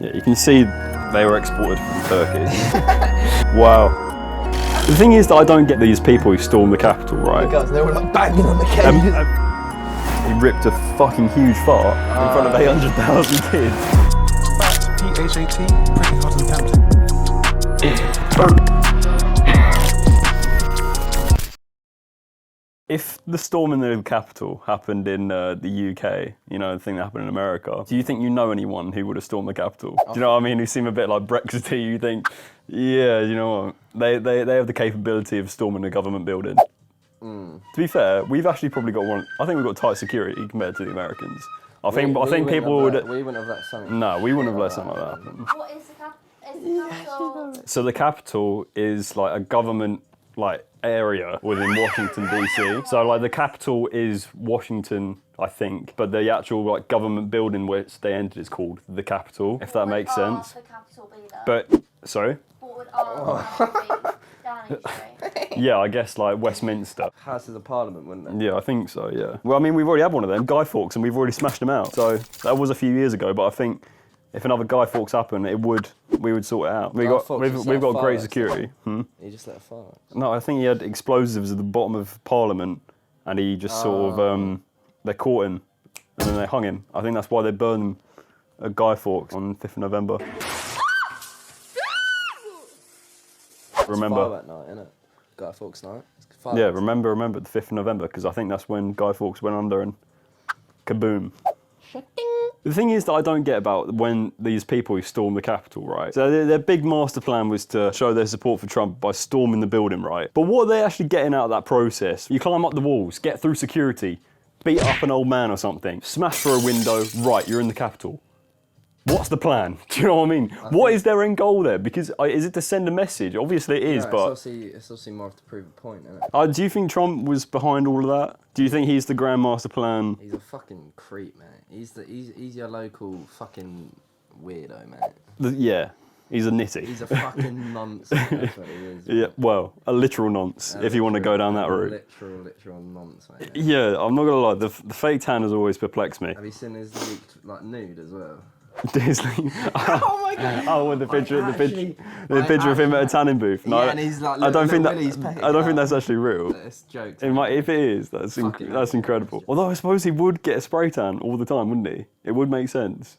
Yeah, you can see they were exported from Turkey. Wow. The thing is that I don't get these people who storm the Capitol, right? Guys, they were like banging on the cages. He ripped a fucking huge fart in front of 800,000 kids. Phat, P-H-A-T, pretty hot and tempting. If the storm in the Capitol happened in the UK, you know, the thing that happened in America, do you think you know anyone who would have stormed the Capitol? Do you know what I mean? Who seem a bit like Brexit? You think, yeah, you know what? They have the capability of storming a government building. To be fair, we've actually probably got one. I think we've got tight security compared to the Americans. I think people would. We wouldn't have let something. No, we wouldn't have let something like that happen. What is the capital? So the Capitol is like a government area within Washington DC. So like the Capitol is Washington, I think, but the actual government building which they entered is called the Capitol, if that makes sense. The capital be there? But sorry. What would our capital be? Downing Street. Yeah, I guess like Westminster. House of the Parliament, wouldn't it? Yeah, I think so. Yeah. Well, I mean, we've already had one of them, Guy Fawkes, and we've already smashed them out. So that was a few years ago, but I think if another Guy Fawkes happened, we would sort it out. We've got great security. He just let a fart. No, I think he had explosives at the bottom of Parliament, and he just sort of they caught him, and then they hung him. I think that's why they burned him at Guy Fawkes on 5th of November. Remember? That night, innit? Guy Fawkes night. Yeah, remember the 5th of November, because I think that's when Guy Fawkes went under and kaboom. The thing is that I don't get about when these people who storm the Capitol, right? So their big master plan was to show their support for Trump by storming the building, right? But what are they actually getting out of that process? You climb up the walls, get through security, beat up an old man or something, smash through a window, right, you're in the Capitol. What's the plan? Do you know what I mean? What is their end goal there? Because is it to send a message? Obviously it is, but... It's obviously more to prove a point, isn't it? Do you think Trump was behind all of that? Do you think he's the grand master plan? He's a fucking creep, man. He's your local fucking weirdo, man. Yeah, he's a nitty. He's a fucking nonce. That's what he is. Yeah, well, a literal nonce, if you want to go down that route. Literal nonce, mate. Yeah, I'm not gonna lie, the fake tan has always perplexed me. Have you seen his leaked, nude as well? Disney. Oh my god! Oh, with the picture of him at a tanning booth. No, yeah, and he's like, I don't think that's actually real. It's jokes. If it is, that's incredible. Although I suppose he would get a spray tan all the time, wouldn't he? It would make sense.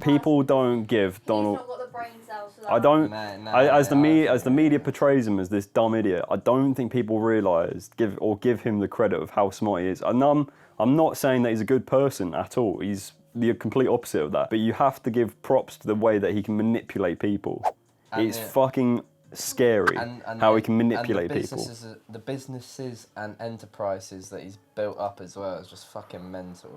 People don't give Donald. He's not got the brain cells for that. I don't. No, as the media portrays him as this dumb idiot, I don't think people realise give him the credit of how smart he is. And I'm not saying that he's a good person at all. He's the complete opposite of that. But you have to give props to the way that he can manipulate people. It's fucking scary how he can manipulate people. The businesses and enterprises that he's built up as well is just fucking mental.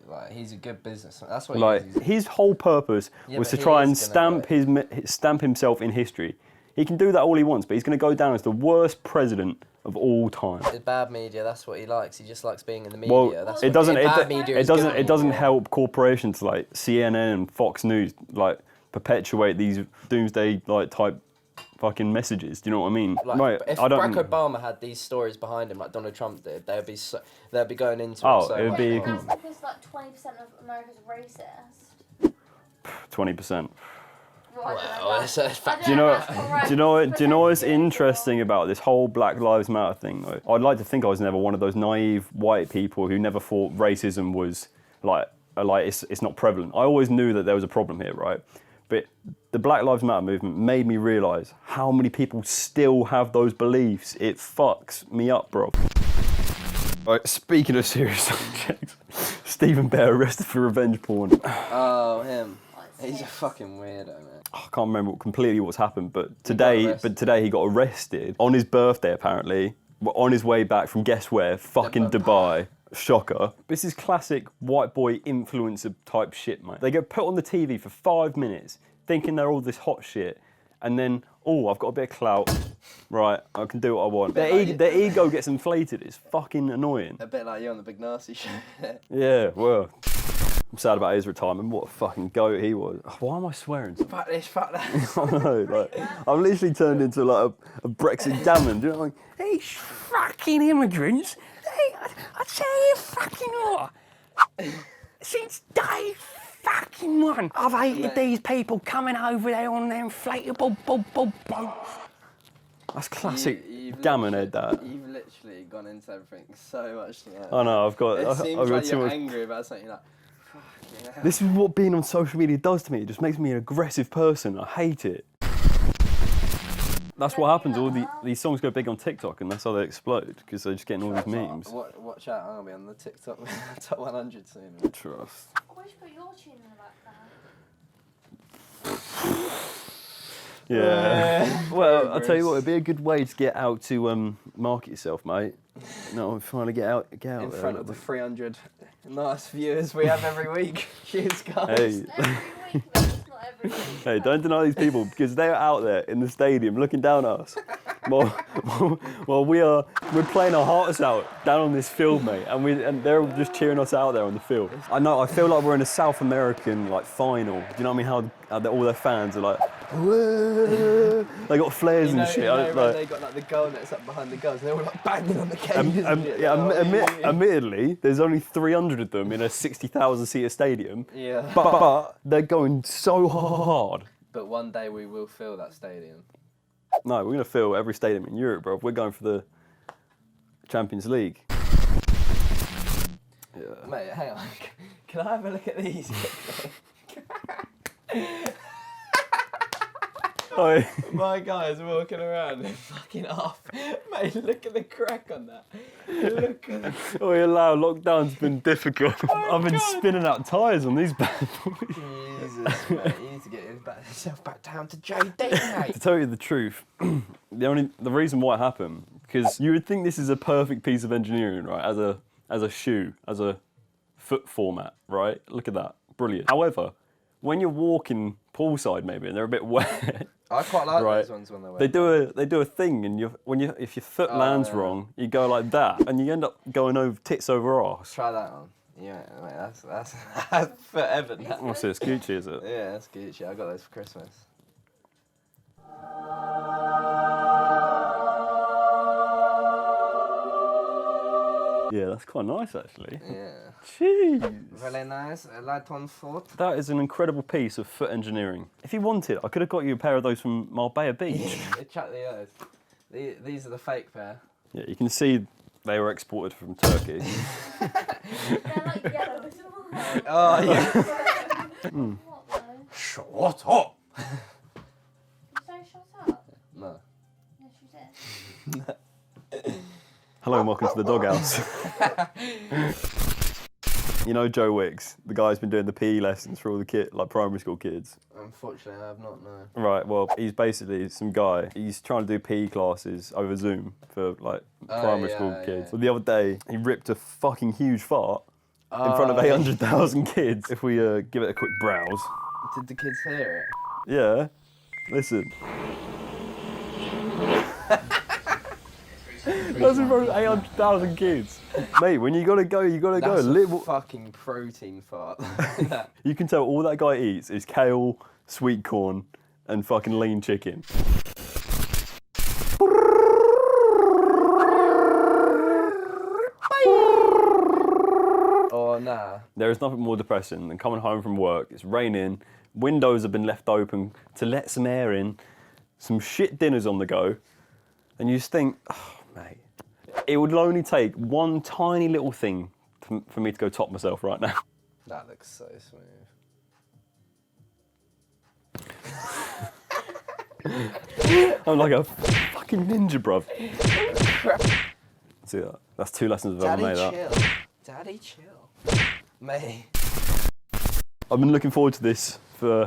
Like he's a good businessman. That's what he is. His whole purpose was to try and stamp himself in history. He can do that all he wants, but he's going to go down as the worst president of all time. The bad media, that's what he likes. He just likes being in the media. Well, That's it doesn't media help corporations like CNN and Fox News perpetuate these doomsday type fucking messages. Do you know what I mean? If Barack Obama had these stories behind him like Donald Trump did, they'd be going into it. So it would be. That's because 20% of America's racist. 20%. Well, it's a fact. Do you know what's interesting about this whole Black Lives Matter thing though? I'd like to think I was never one of those naive white people who never thought racism was it's not prevalent. I always knew that there was a problem here, right? But the Black Lives Matter movement made me realise how many people still have those beliefs. It fucks me up, bro. Right, speaking of serious subjects, Stephen Bear arrested for revenge porn. Oh, him. He's a fucking weirdo, man. I can't remember completely what's happened, but today he got arrested on his birthday apparently, on his way back from guess where? Fucking Dubai. Shocker. This is classic white boy influencer type shit, mate. They get put on the TV for 5 minutes, thinking they're all this hot shit, and then, I've got a bit of clout. Right, I can do what I want. Their ego gets inflated. It's fucking annoying. A bit like you on the Big Nasty show. Yeah, well. I'm sad about his retirement. What a fucking goat he was. Why am I swearing? Fuck this, fuck that. I know, I've literally turned into a Brexit damon. Do you know what I mean? These fucking immigrants. I tell you fucking what. Since day fucking one. I've hated these people coming over there on their inflatable boats. That's classic gammon head, that. You've literally gone into everything so much tonight. I know, I've got. It seems I've got like too you're much. angry about something. You're like, fucking hell. This is what being on social media does to me. It just makes me an aggressive person. I hate it. That's what happens. All these songs go big on TikTok, and that's how they explode because they're just getting all these memes. Watch out, I'm gonna be on the TikTok top 100 soon. Trust. Why should put your tune in the background? Yeah. Well, I'll tell you what, it'd be a good way to get out to market yourself, mate. No, I'm trying to get out In there. front of the 300 nice viewers we have every week. Cheers, guys. Hey. Every week, but it's not every week. Hey, don't deny these people because they're out there in the stadium looking down at us. While we're playing our hearts out down on this field, mate, and they're just cheering us out there on the field. I know. I feel like we're in a South American final. Do you know what I mean? How all their fans are like, whoa. They got flares and shit. When they got like the goal nets up behind the goals, they were like banging on the cages. Admittedly, there's only 300 of them in a 60,000 seater stadium. Yeah. But they're going so hard. But one day we will fill that stadium. No, we're going to fill every stadium in Europe, bro. We're going for the Champions League. Yeah. Mate, hang on. Can I have a look at these? Oh, My guy's walking around and fucking off. Mate, look at the crack on that. Look at oh, you're loud. Lockdown's been difficult. I've been spinning out tyres on these bad boys. Jesus, mate. You need to get yourself back down to JD, mate. To tell you the truth, the reason why it happened, because you would think this is a perfect piece of engineering, right? As a shoe, as a foot format, right? Look at that, brilliant. However, when you're walking poolside maybe and they're a bit wet, I quite like right, those ones when they're wet. they do a thing, and if your foot lands wrong, you go like that, and you end up going over tits over arse. Try that on. Yeah, mate, that's forever now. Oh, so it's Gucci, is it? Yeah, that's Gucci. I got those for Christmas. Yeah, that's quite nice actually. Yeah. Jeez. Really nice. I like on foot. That is an incredible piece of foot engineering. If you wanted, I could have got you a pair of those from Marbella Beach. Chuck the others. These are the fake pair. Yeah, you can see they were exported from Turkey. They're like yellow as well. Oh, yeah. What though? Shut up! So shut up. No. Yes, you did. Hello and welcome to the doghouse. You know Joe Wicks, the guy who's been doing the PE lessons for all the primary school kids. Unfortunately, I have not, no. Right, well, he's basically some guy. He's trying to do PE classes over Zoom for primary school kids. Yeah. Well, the other day, he ripped a fucking huge fart in front of 800,000 kids. If we give it a quick browse. Did the kids hear it? Yeah, listen. That's in front of 800,000 kids. Mate, when you gotta go, you gotta go. That's a fucking protein fart. You can tell all that guy eats is kale, sweet corn, and fucking lean chicken. Oh, nah. There is nothing more depressing than coming home from work, it's raining, windows have been left open to let some air in, some shit dinners on the go, and you just think, oh, mate, it would only take one tiny little thing for me to go top myself right now. That looks so smooth. I'm like a fucking ninja, bruv. See that? That's 2 lessons I've ever made that. Chill. Daddy, chill. Mate. I've been looking forward to this for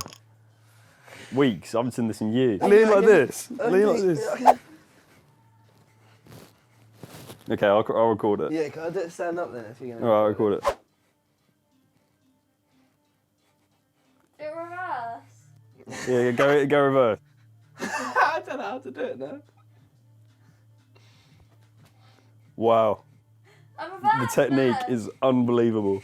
weeks. I haven't seen this in years. Lean like this. Lean like this. Okay, I'll record it. Yeah, can I do it stand up then if you're going to... Alright, I'll record it. Do it reverse. Yeah, go reverse. I don't know how to do it now. Wow. I'm The reverse. technique is unbelievable.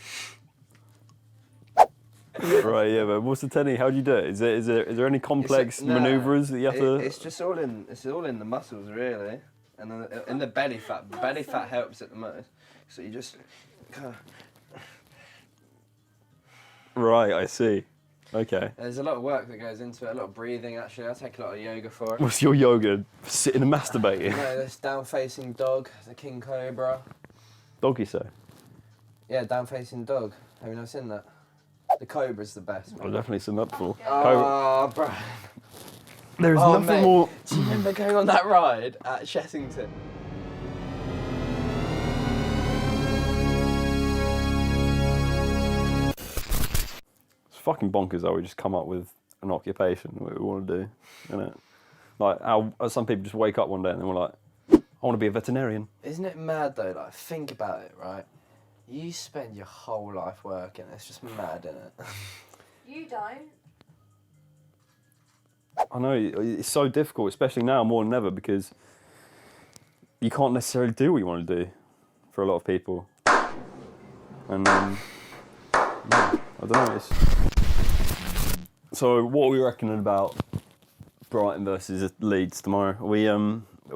Right, yeah, but what's the technique? How do you do it? Is there any complex manoeuvres that you have to... It's just all in the muscles, really. And then in the belly fat. Belly fat helps at the most. So you just kind of... Right, I see. Okay. There's a lot of work that goes into it, a lot of breathing actually. I take a lot of yoga for it. What's your yoga? Sitting and masturbating? No, this down-facing dog, the king cobra. Dog, you say? Yeah, down-facing dog. Have you never seen that? The cobra's the best. I've definitely seen that before. Oh, bro. There is nothing mate, more. do you remember going on that ride at Chessington? It's fucking bonkers how we just come up with an occupation what we want to do, isn't it? Like how some people just wake up one day and then we're like, I want to be a veterinarian. Isn't it mad though? Like, think about it, right? You spend your whole life working. It's just mad, isn't it? You don't. I know, it's so difficult, especially now more than ever, because you can't necessarily do what you want to do for a lot of people. And yeah, I don't know. So what are we reckoning about Brighton versus Leeds tomorrow? Are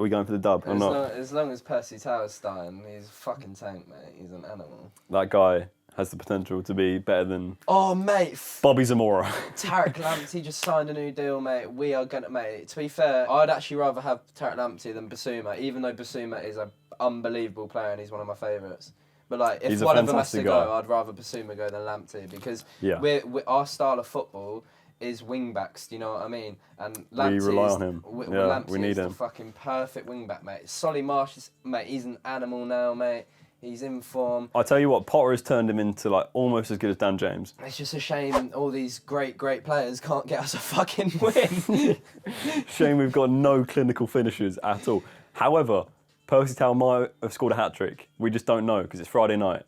we going for the dub or not? As long as Percy Taylor's starting, he's a fucking tank, mate. He's an animal. That guy has the potential to be better than Oh, mate. Bobby Zamora. Tarek Lamptey just signed a new deal, mate. We are gonna, mate. To be fair, I'd actually rather have Tarek Lamptey than Basuma, even though Basuma is an unbelievable player and he's one of my favourites. But like, if He's a one of them has to fantastic go, guy. I'd rather Basuma go than Lamptey because Yeah. our style of football is wing backs. Do you know what I mean? And Lamptey rely is, on him. w- Yeah, Lamptey we need is the him. fucking perfect wing back, mate. Solly Marsh is, mate. He's an animal now, mate. He's in form. I tell you what, Potter has turned him into like almost as good as Dan James. It's just a shame all these great players can't get us a fucking win. Shame we've got no clinical finishers at all. However, Percy Tau might have scored a hat-trick. We just don't know because it's Friday night.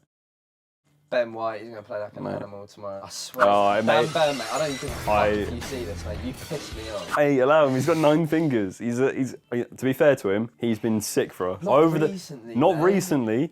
Ben White, he's going to play like an Mate. animal tomorrow. I swear. Oh, Ben, mate. mate, I don't even think I- if you see this, mate. You piss me off. Hey, allow him. He's got 9 fingers. He's to be fair to him, he's been sick for us. Not recently, Not man. recently,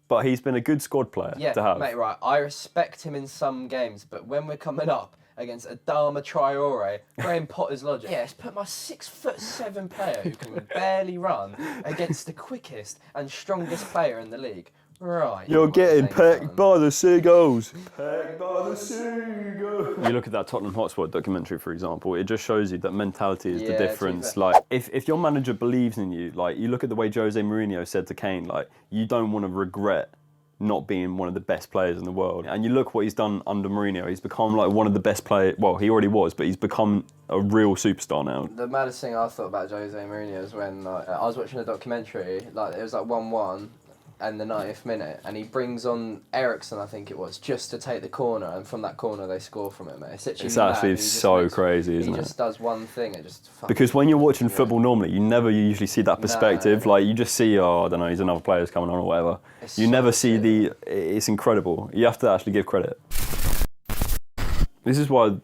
but he's been a good squad player Yeah, to have. mate, right. I respect him in some games, but when we're coming up against Adama Traore, Graham Potter's logic. Yes, put my 6'7" player who can barely run against the quickest and strongest player in the league. Right. You're getting Same pecked time. by the seagulls. Pecked by the seagulls. You look at that Tottenham Hotspur documentary, for example, it just shows you that mentality is Yeah, the to be difference. fair. Like, if your manager believes in you, like, you look at the way Jose Mourinho said to Kane, like, you don't want to regret not being one of the best players in the world. And you look what he's done under Mourinho, he's become like one of the best players, well, he already was, but he's become a real superstar now. The maddest thing I thought about Jose Mourinho is when I was watching a documentary, like it was like 1-1 and the 90th minute, and he brings on Ericsson, I think it was, just to take the corner, and from that corner they score from it, mate. It's literally It's mad. actually He just so makes- crazy, isn't He it? just does one thing, it just fucking... Because when you're watching Yeah. football normally, you never usually see that perspective. No. Like, you just see, oh, I don't know, he's another player's coming on or whatever. It's You so never see sick. it's incredible. You have to actually give credit. This is why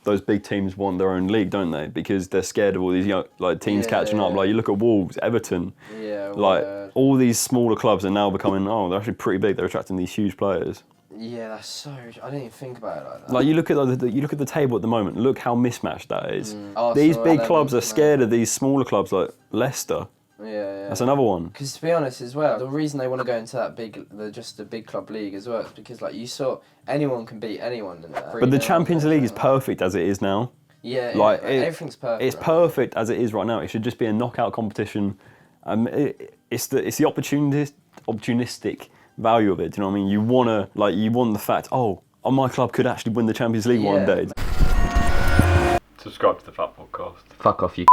those big teams want their own league, don't they? Because they're scared of all these young, like, teams Yeah, catching up. yeah. Like, you look at Wolves, Everton, Yeah, like, word. all these smaller clubs are now becoming, oh, they're actually pretty big. They're attracting these huge players. Yeah, that's so... I didn't even think about it like that. Like, you look at the table at the moment. Look how mismatched that is. Arsenal, These big Everton, clubs are man. scared of these smaller clubs like Leicester. Yeah. That's another one. Because to be honest as well, the reason they want to go into that the big club league as well is because like you saw, anyone can beat anyone in that. But the Champions League is perfect as it is now. Yeah, Like, everything's perfect. It's right? perfect as it is right now. It should just be a knockout competition. It's the opportunistic value of it. Do you know what I mean? You want the fact, oh, my club could actually win the Champions League one Yeah. day. Subscribe to the Phat Podcast. Fuck off, you